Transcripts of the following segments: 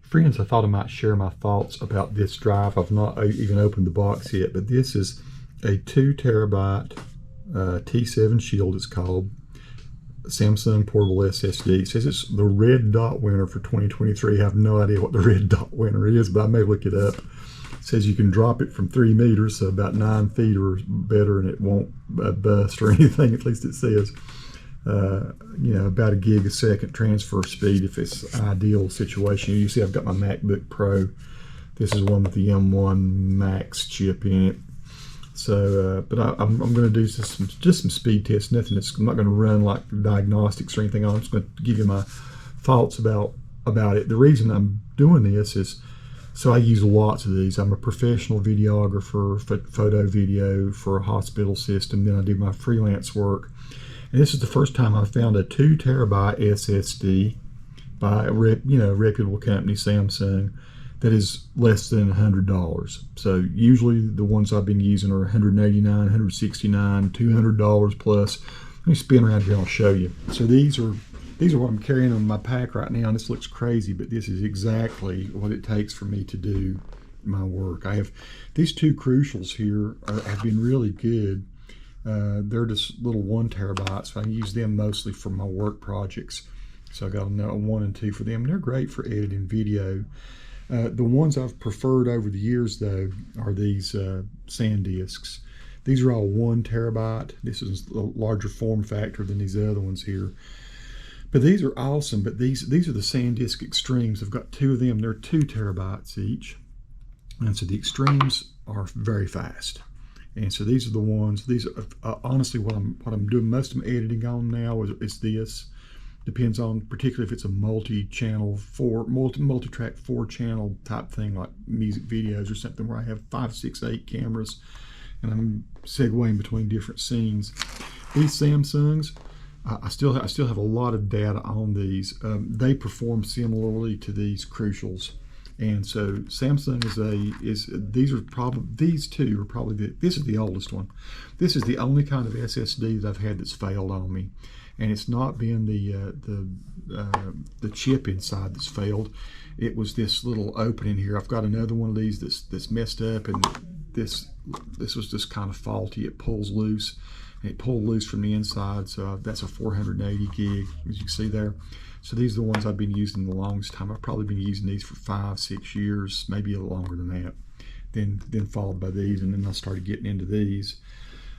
Friends, I thought I might share my thoughts about this drive. I've not even opened the box yet, but this is a 2 terabyte T7 Shield, it's called. Samsung portable SSD. It says it's the red dot winner for 2023. I have no idea what the red dot winner is, but I may look it up. It says you can drop it from 3 meters, so about 9 feet or better, and it won't bust or anything. At least it says. You know, about 1 gig a second transfer speed if it's an ideal situation. You see I've got my MacBook Pro. This is one with the M1 Max chip in it. So, but I'm going to do just some speed tests. Nothing. I'm not going to run like diagnostics or anything. I'm just going to give you my thoughts about it. The reason I'm doing this is so I use lots of these. I'm a professional videographer, photo video for a hospital system. Then I do my freelance work. And this is the first time I found a 2 terabyte SSD by a reputable company, Samsung, that is less than $100. So usually the ones I've been using are $189, $169, $200 plus. Let me spin around here and I'll show you. So these are what I'm carrying on my pack right now. And this looks crazy, but this is exactly what it takes for me to do my work. I have these 2 Crucials here have been really good. They're just little 1 terabytes. So I use them mostly for my work projects. So I got a 1 and 2 for them. They're great for editing video. The ones I've preferred over the years, though, are these SanDisks. These are all 1 terabyte. This is a larger form factor than these other ones here. But these are awesome. But these are the SanDisk Extremes. I've got 2 of them. They're 2 terabytes each. And so the Extremes are very fast. And so these are the ones. These are honestly what I'm doing most of my editing on now is this. Depends on particularly if it's a multi-channel multi-track 4-channel type thing like music videos or something where I have 5, 6, 8 cameras and I'm segueing between different scenes. These Samsungs, I still have a lot of data on these. They perform similarly to these Crucials. And so Samsung these 2 are probably this is the oldest one. This is the only kind of SSD that I've had that's failed on me, and it's not been the chip inside that's failed. It was this little opening here. I've got another one of these that's messed up, and this was just kind of faulty. It pulls loose. And it pulled loose from the inside, so that's a 480 gig, as you can see there. So these are the ones I've been using the longest time. I've probably been using these for 5, 6 years, maybe a little longer than that. Then followed by these, and then I started getting into these.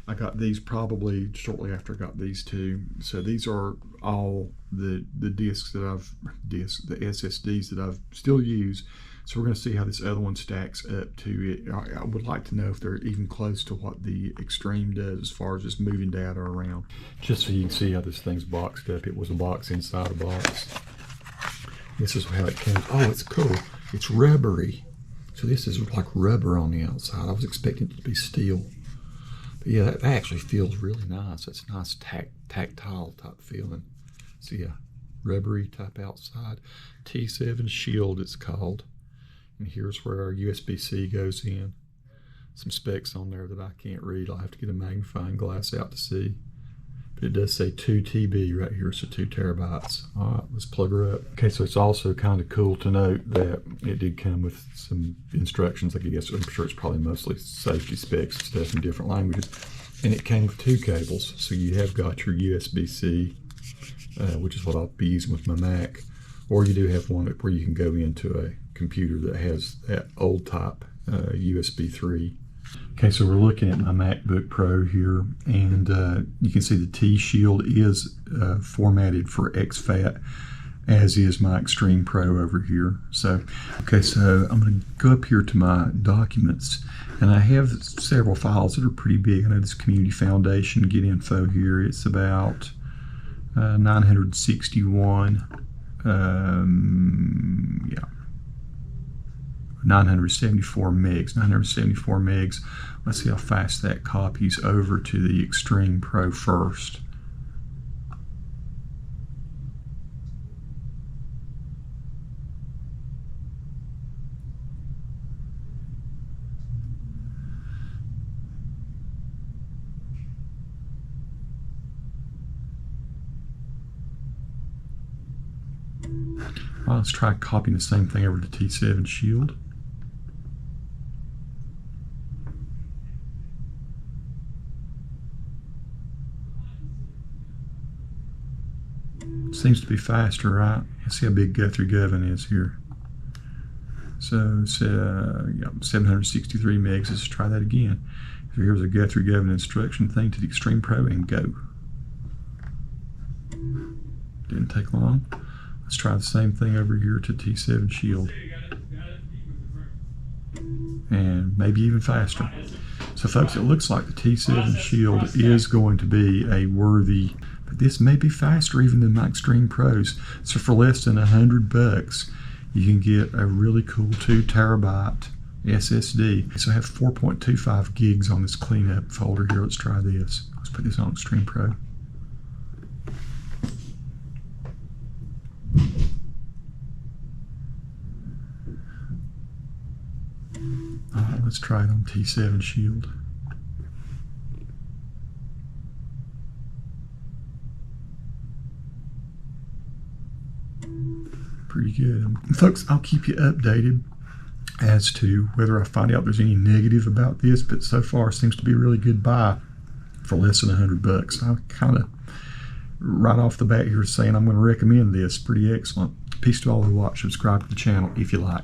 I got these probably shortly after I got these 2. So these are all the discs that the SSDs that I've still use. So we're going to see how this other one stacks up to it. I would like to know if they're even close to what the Extreme does as far as just moving data around. Just so you can see how this thing's boxed up. It was a box inside a box. This is how it came. Oh, it's cool. It's rubbery. So this is like rubber on the outside. I was expecting it to be steel. But yeah, that actually feels really nice. That's a nice tactile type feeling. So yeah, rubbery type outside. T7 Shield it's called. And here's where our USB-C goes in. Some specs on there that I can't read. I'll have to get a magnifying glass out to see. But it does say 2 TB right here, so 2 terabytes. All right, let's plug her up. Okay, so it's also kind of cool to note that it did come with some instructions. I guess I'm sure it's probably mostly safety specs and stuff in different languages. And it came with 2 cables. So you have got your USB-C, which is what I'll be using with my Mac. Or you do have one where you can go into a computer that has that old type USB 3. Okay, so we're looking at my MacBook Pro here, and you can see the T Shield is formatted for exFAT, as is my Extreme Pro over here. So, okay, so I'm going to go up here to my documents, and I have several files that are pretty big. I know this Community Foundation Get Info here. It's about 961. 974 megs. Let's see how fast that copies over to the Extreme Pro first. Well, let's try copying the same thing over to T7 Shield. Seems to be faster, right? Let's see how big Guthrie Govan is here. So it's 763 megs. Let's try that again. So here's a Guthrie Govan instruction thing to the Extreme Pro and go. Didn't take long. Let's try the same thing over here to T7 Shield. And maybe even faster. So folks, it looks like the T7 Shield is going to be a worthy, but this may be faster even than my Extreme Pros. So for less than $100, you can get a really cool 2 terabyte SSD. So I have 4.25 gigs on this cleanup folder here. Let's try this. Let's put this on Extreme Pro. Alright, let's try it on T7 Shield. Pretty good. Folks, I'll keep you updated as to whether I find out there's any negative about this, but so far it seems to be a really good buy for less than $100. I'll kind of right off the bat here saying I'm going to recommend this. Pretty excellent. Peace to all who watch. Subscribe to the channel if you like.